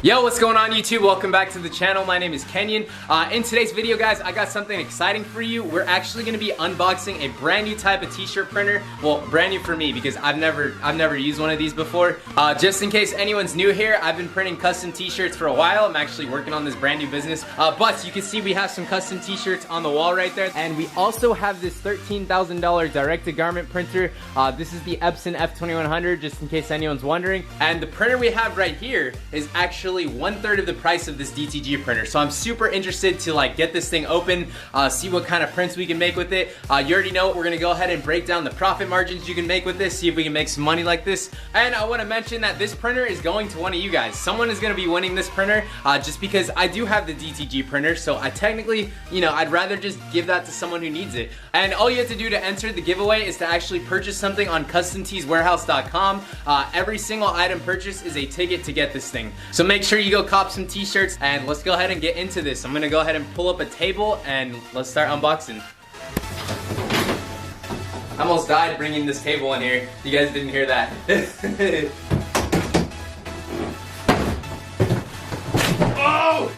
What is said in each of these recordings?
Yo, what's going on YouTube? Welcome back to the channel. My name is Kenyon. In today's video, guys, I got something exciting for you. We're actually going to be unboxing a brand new type of t-shirt printer. Well, brand new for me because I've never used one of these before. Just in case anyone's new here, I've been printing custom t-shirts for a while. I'm actually working on this brand new business. But you can see we have some custom t-shirts on the wall right there. And we also have this $13,000 direct-to-garment printer. This is the Epson F2100, just in case anyone's wondering. And the printer we have right here is actually 1/3 of the price of this DTG printer. So I'm super interested to like get this thing open, see what kind of prints we can make with it. You already know we're gonna go ahead and break down the profit margins you can make with this, see if we can make some money like this. And I wanna mention that this printer is going to one of you guys. Someone is gonna be winning this printer just because I do have the DTG printer, so I technically, I'd rather just give that to someone who needs it. And all you have to do to enter the giveaway is to actually purchase something on CustomTeesWarehouse.com. Every single item purchased is a ticket to get this thing. So make sure you go cop some t-shirts and let's go ahead and get into this. I'm gonna go ahead and pull up a table and let's start unboxing. I almost died bringing this table in here. You guys didn't hear that. Oh!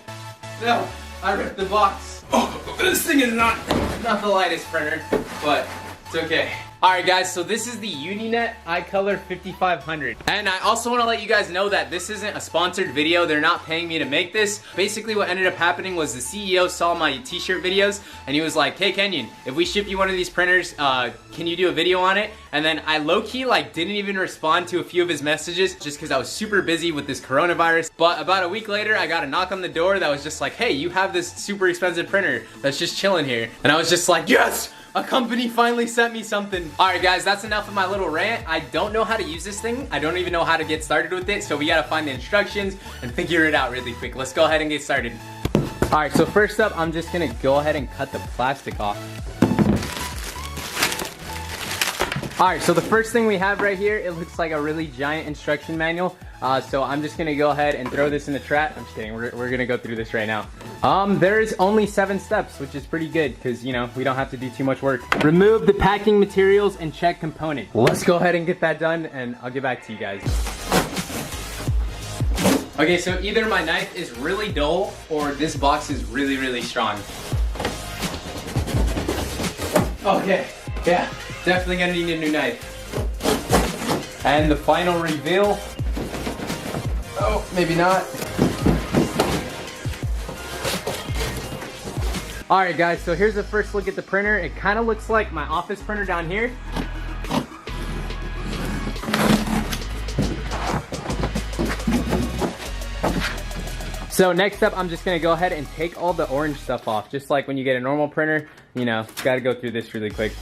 No, I ripped the box. Oh, this thing is not the lightest printer, but it's okay. Alright guys, so this is the Uninet IColor 5500. And I also want to let you guys know that this isn't a sponsored video. They're not paying me to make this. Basically what ended up happening was the CEO saw my t-shirt videos and he was like, hey Kenyon, if we ship you one of these printers, can you do a video on it? And then I low-key didn't even respond to a few of his messages just because I was super busy with this coronavirus. But about a week later, I got a knock on the door that was just like, hey, you have this super expensive printer that's just chilling here. And I was just like, yes! A company finally sent me something. Alright guys, that's enough of my little rant. I don't know how to use this thing. I don't even know how to get started with it, so we gotta find the instructions and figure it out really quick. Let's go ahead and get started. Alright, so first up, I'm just gonna go ahead and cut the plastic off. Alright, so the first thing we have right here, it looks like a really giant instruction manual. So I'm just gonna go ahead and throw this in the trash. I'm just kidding, we're gonna go through this right now. There is only 7 steps, which is pretty good because, we don't have to do too much work. Remove the packing materials and check components. Let's go ahead and get that done and I'll get back to you guys. Okay, so either my knife is really dull or this box is really, really strong. Okay, yeah, definitely gonna need a new knife. And the final reveal. Oh, maybe not. Alright guys, so here's the first look at the printer. It kind of looks like my office printer down here. So next up, I'm just going to go ahead and take all the orange stuff off. Just like when you get a normal printer, got to go through this really quick.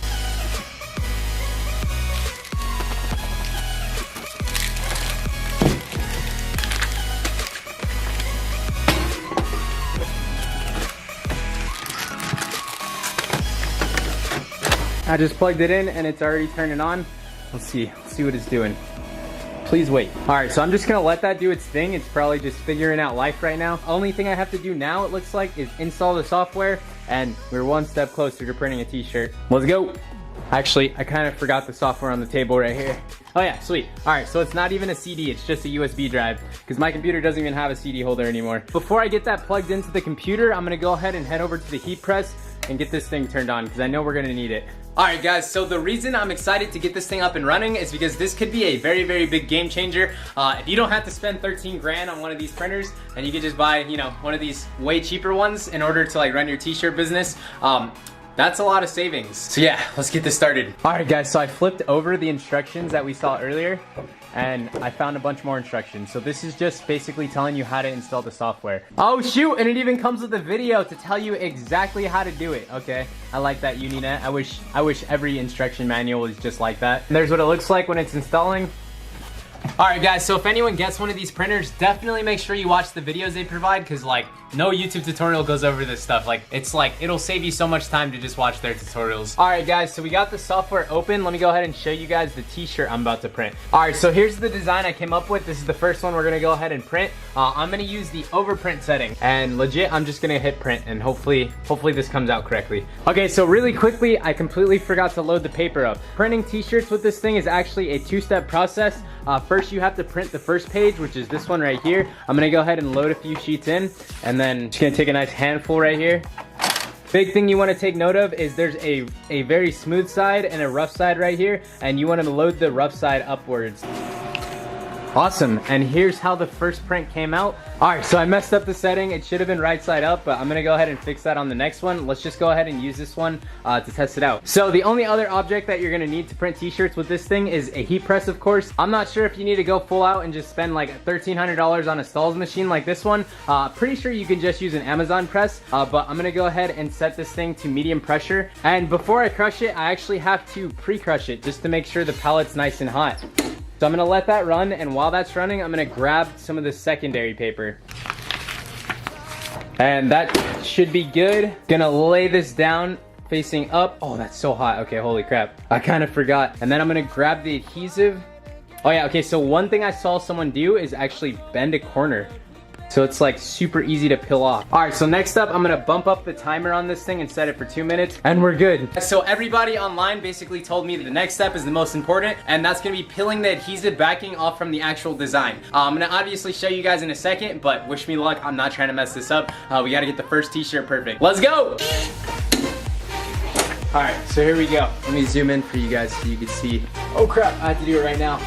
I just plugged it in and it's already turning on. Let's see what it's doing. Please wait. Alright, so I'm just gonna let that do its thing. It's probably just figuring out life right now. Only thing I have to do now, it looks like, is install the software and we're one step closer to printing a t-shirt. Let's go! Actually, I kind of forgot the software on the table right here. Oh yeah, sweet. Alright, so it's not even a CD, it's just a USB drive because my computer doesn't even have a CD holder anymore. Before I get that plugged into the computer, I'm gonna go ahead and head over to the heat press and get this thing turned on because I know we're gonna need it. Alright guys, so the reason I'm excited to get this thing up and running is because this could be a very, very big game changer. If you don't have to spend 13 grand on one of these printers and you could just buy, one of these way cheaper ones in order to run your t-shirt business, that's a lot of savings. So yeah, let's get this started. Alright guys, so I flipped over the instructions that we saw earlier and I found a bunch more instructions. So this is just basically telling you how to install the software. Oh shoot, and it even comes with a video to tell you exactly how to do it. Okay, I like that Uninet. I wish every instruction manual was just like that. And there's what it looks like when it's installing. Alright guys, so if anyone gets one of these printers, definitely make sure you watch the videos they provide because no YouTube tutorial goes over this stuff. It'll save you so much time to just watch their tutorials. Alright guys, so we got the software open. Let me go ahead and show you guys the t-shirt I'm about to print. Alright, so here's the design I came up with. This is the first one we're gonna go ahead and print. I'm gonna use the overprint setting and legit I'm just gonna hit print and hopefully this comes out correctly. Okay, so really quickly, I completely forgot to load the paper up. Printing t-shirts with this thing is actually a 2-step process. First, you have to print the first page, which is this one right here. I'm gonna go ahead and load a few sheets in, and then just gonna take a nice handful right here. Big thing you want to take note of is there's a very smooth side and a rough side right here, and you want to load the rough side upwards. Awesome, and here's how the first print came out. All right, so I messed up the setting. It should have been right side up, but I'm gonna go ahead and fix that on the next one. Let's just go ahead and use this one to test it out. So the only other object that you're gonna need to print t-shirts with this thing is a heat press, of course. I'm not sure if you need to go full out and just spend like $1,300 on a Stahls machine like this one. Pretty sure you can just use an Amazon press, but I'm gonna go ahead and set this thing to medium pressure. And before I crush it, I actually have to pre-crush it just to make sure the pallet's nice and hot. So I'm gonna let that run, and while that's running, I'm gonna grab some of the secondary paper. And that should be good. Gonna lay this down facing up. Oh, that's so hot. Okay, holy crap. I kind of forgot. And then I'm gonna grab the adhesive. Oh yeah, okay, so one thing I saw someone do is actually bend a corner. So it's like super easy to peel off. All right, so next up, I'm gonna bump up the timer on this thing and set it for 2 minutes, and we're good. So everybody online basically told me that the next step is the most important, and that's gonna be peeling the adhesive backing off from the actual design. I'm gonna obviously show you guys in a second, but wish me luck. I'm not trying to mess this up. We gotta get the first t-shirt perfect. Let's go! All right, so here we go. Let me zoom in for you guys so you can see. Oh crap, I have to do it right now.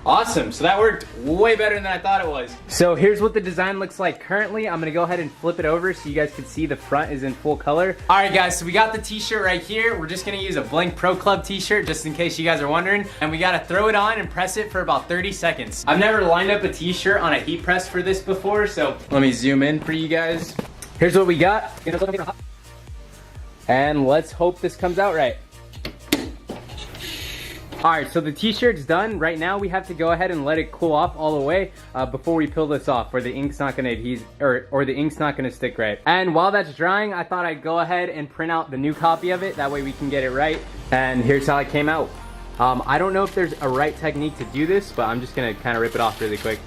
Awesome, so that worked way better than I thought it was. So here's what the design looks like currently. I'm gonna go ahead and flip it over so you guys can see the front is in full color. All right guys, so we got the t-shirt right here. We're just gonna use a blank Pro Club t-shirt just in case you guys are wondering. And we gotta throw it on and press it for about 30 seconds. I've never lined up a t-shirt on a heat press for this before, so let me zoom in for you guys. Here's what we got. And let's hope this comes out right. Alright, so the t-shirt's done. Right now we have to go ahead and let it cool off all the way before we peel this off, or the ink's not gonna adhere, or the ink's not gonna stick right. And while that's drying, I thought I'd go ahead and print out the new copy of it. That way we can get it right. And here's how it came out. I don't know if there's a right technique to do this, but I'm just gonna kind of rip it off really quick.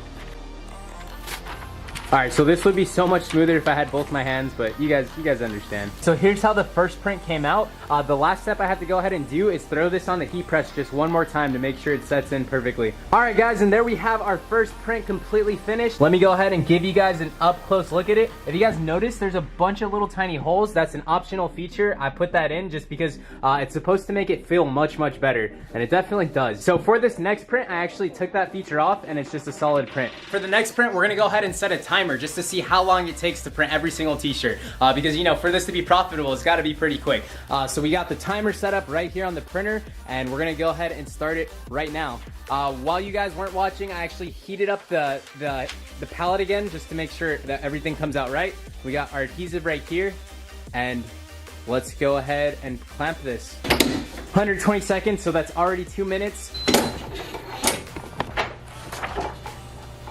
Alright, so this would be so much smoother if I had both my hands, but you guys understand. So here's how the first print came out. The last step I have to go ahead and do is throw this on the heat press just one more time to make sure it sets in perfectly. Alright guys, and there we have our first print completely finished. Let me go ahead and give you guys an up close look at it. If you guys notice, there's a bunch of little tiny holes. That's an optional feature. I put that in just because it's supposed to make it feel much better, and it definitely does. So for this next print, I actually took that feature off, and it's just a solid print. For the next print, we're gonna go ahead and set a timer just to see how long it takes to print every single t-shirt, because you know, for this to be profitable, it's got to be pretty quick. So we got the timer set up right here on the printer, and we're gonna go ahead and start it right now. While you guys weren't watching, I actually heated up the palette again just to make sure that everything comes out right. We got our adhesive right here, and let's go ahead and clamp this. 120 seconds, so that's already 2 minutes.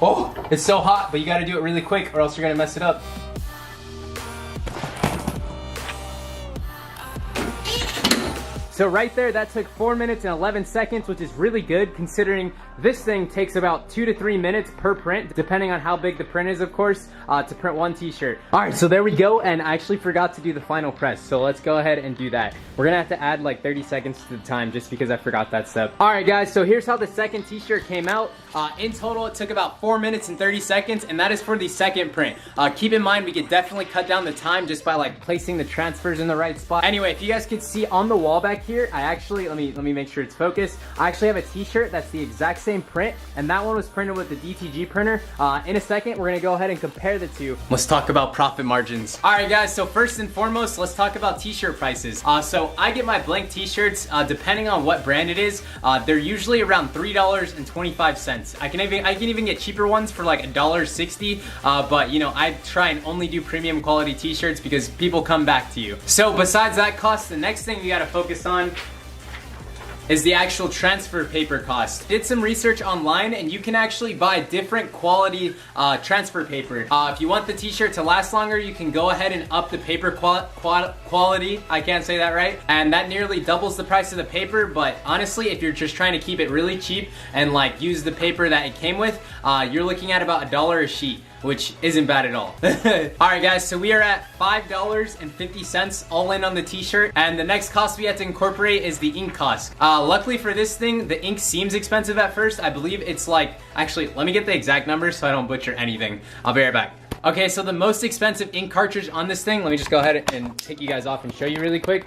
Oh, it's so hot, but you gotta do it really quick or else you're gonna mess it up. So right there, that took 4 minutes and 11 seconds, which is really good considering this thing takes about 2 to 3 minutes per print, depending on how big the print is, of course, to print one t-shirt. All right, so there we go, and I actually forgot to do the final press, so let's go ahead and do that. We're gonna have to add like 30 seconds to the time just because I forgot that step. All right, guys, so here's how the second t-shirt came out. In total, it took about 4 minutes and 30 seconds, and that is for the second print. Keep in mind, we could definitely cut down the time just by like placing the transfers in the right spot. Anyway, if you guys could see on the wall back here, I actually, let me make sure it's focused. I actually have a t-shirt that's the exact same print, and that one was printed with the DTG printer. In a second, we're gonna go ahead and compare the two. Let's talk about profit margins. All right, guys, so first and foremost, let's talk about t-shirt prices. So I get my blank t-shirts, depending on what brand it is, they're usually around $3.25. I can even get cheaper ones for like $1.60, but you know, I try and only do premium quality t-shirts because people come back to you. So besides that cost, the next thing we gotta focus on is the actual transfer paper cost. Did some research online, and you can actually buy different quality transfer paper. If you want the t-shirt to last longer, you can go ahead and up the paper quality. I can't say that right. And that nearly doubles the price of the paper, but honestly, if you're just trying to keep it really cheap and like use the paper that it came with, you're looking at about $1 a sheet. which isn't bad at all. Alright guys, so we are at $5.50 all in on the t-shirt, and the next cost we have to incorporate is the ink cost. Luckily for this thing, the ink seems expensive at first. I believe it's like, actually, let me get the exact numbers so I don't butcher anything. I'll be right back. Okay, so the most expensive ink cartridge on this thing, let me just go ahead and take you guys off and show you really quick,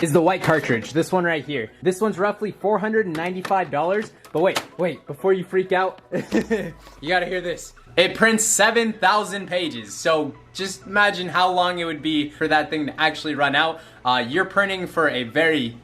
is the white cartridge, this one right here. This one's roughly $495, but wait, before you freak out, you gotta hear this. It prints 7,000 pages, so just imagine how long it would be for that thing to actually run out. You're printing for a very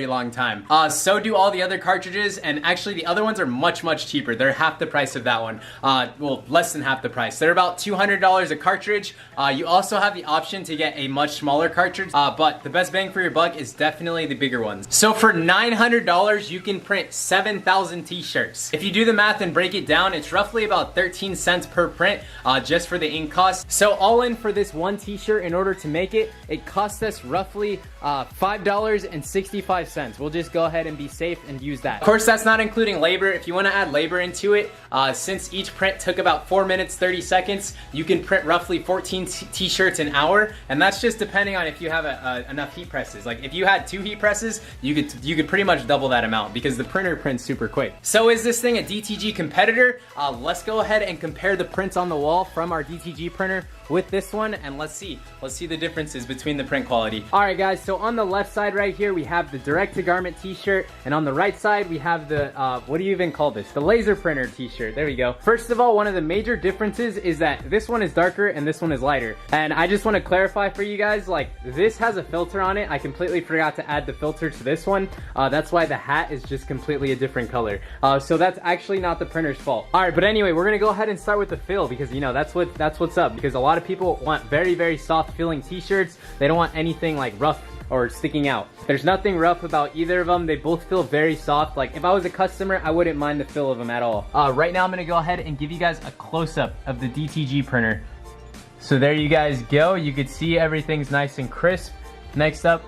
long time. So do all the other cartridges, and actually the other ones are much cheaper. They're half the price of that one. Well, less than half the price. They're about $200 a cartridge. You also have the option to get a much smaller cartridge, but the best bang for your buck is definitely the bigger ones. So for $900, you can print 7,000 t-shirts. If you do the math and break it down, it's roughly about 13 cents per print, just for the ink cost. So all in for this one t-shirt, in order to make it, it costs us roughly $5.65. We'll just go ahead and be safe and use that. Of course, that's not including labor. If you want to add labor into it, since each print took about 4 minutes 30 seconds, you can print roughly 14 t-shirts an hour, and that's just depending on if you have enough heat presses. Like if you had 2 heat presses, you could pretty much double that amount because the printer prints super quick. So is this thing a DTG competitor? Let's go ahead and compare the prints on the wall from our DTG printer with this one, and let's see the differences between the print quality. All right guys, so on the left side right here we have the direct to garment t-shirt, and on the right side we have the what do you even call this, the laser printer t-shirt. There we go. First of all, one of the major differences is that this one is darker and this one is lighter, and I just want to clarify for you guys, like this has a filter on it. I completely forgot to add the filter to this one. That's why the hat is just completely a different color. So that's actually not the printer's fault. All right, but anyway, we're gonna go ahead and start with the fill, because you know that's what's up, because a lot of people want very soft feeling t-shirts. They don't want anything like rough or sticking out. There's nothing rough about either of them. They both feel very soft. Like if I was a customer, I wouldn't mind the feel of them at all. Right now I'm gonna go ahead and give you guys a close-up of the DTG printer. So there you guys go. You could see everything's nice and crisp. Next up,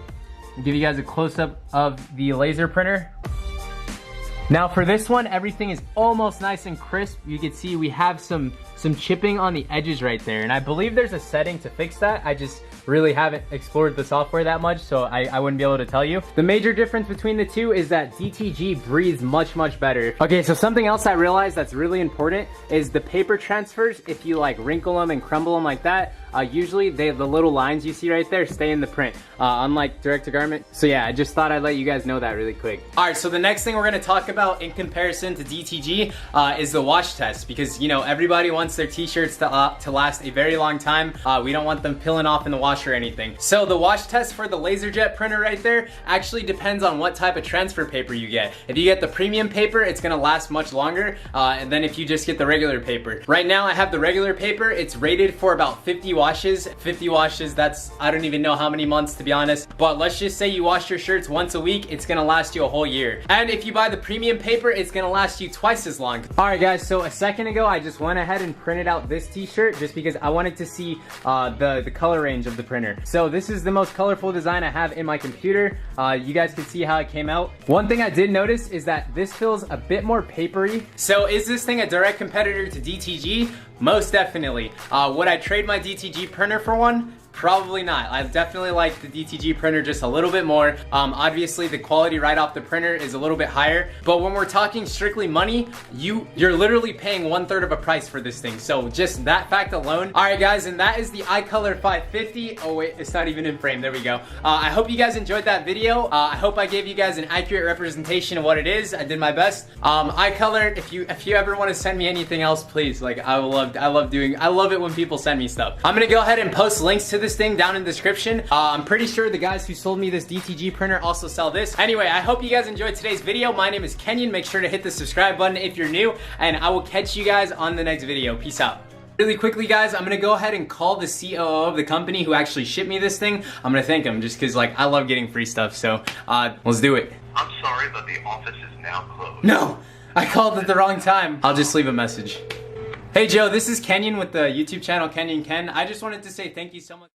I'll give you guys a close-up of the laser printer. Now for this one, everything is almost nice and crisp. You can see we have some chipping on the edges right there, and I believe there's a setting to fix that. I just really haven't explored the software that much, so I wouldn't be able to tell you. The major difference between the two is that DTG breathes much better. Okay, so something else I realized that's really important is the paper transfers. If you like wrinkle them and crumble them like that, usually the little lines you see right there stay in the print, unlike direct to garment. So yeah, I just thought I'd let you guys know that really quick. All right, so the next thing we're gonna talk about in comparison to DTG is the wash test, because you know everybody wants their t-shirts to last a very long time. We don't want them peeling off in the wash or anything. So the wash test for the LaserJet printer right there actually depends on what type of transfer paper you get. If you get the premium paper, it's gonna last much longer than if you just get the regular paper. Right now I have the regular paper. It's rated for about 50 washes. 50 washes, that's, I don't even know how many months to be honest, but let's just say you wash your shirts once a week, it's gonna last you a whole year. And if you buy the premium paper, it's gonna last you twice as long. All right guys, so a second ago I just went ahead and printed out this t-shirt just because I wanted to see the color range of the printer. So this is the most colorful design I have in my computer. You guys can see how it came out. One thing I did notice is that this feels a bit more papery. So is this thing a direct competitor to DTG? Most definitely. Would I trade my DTG printer for one? Probably not. I definitely like the DTG printer just a little bit more. Obviously the quality right off the printer is a little bit higher, but when we're talking strictly money, you're literally paying 1/3 of a price for this thing. So just that fact alone. All right guys, and that is the IColor 550. Oh wait, it's not even in frame. There we go. I hope you guys enjoyed that video. I hope I gave you guys an accurate representation of what it is. I did my best. IColor, if you ever want to send me anything else, please, like I love it when people send me stuff. I'm gonna go ahead and post links to this thing down in the description. I'm pretty sure the guys who sold me this DTG printer also sell this. Anyway, I hope you guys enjoyed today's video. My name is Kenyon. Make sure to hit the subscribe button if you're new, and I will catch you guys on the next video. Peace out. Really quickly guys, I'm gonna go ahead and call the COO of the company who actually shipped me this thing. I'm gonna thank him just because like I love getting free stuff, so let's do it. I'm sorry, but the office is now closed. No, I called at the wrong time. I'll just leave a message. Hey Joe, this is Kenyon with the YouTube channel Kenyon Ken. I just wanted to say thank you so much.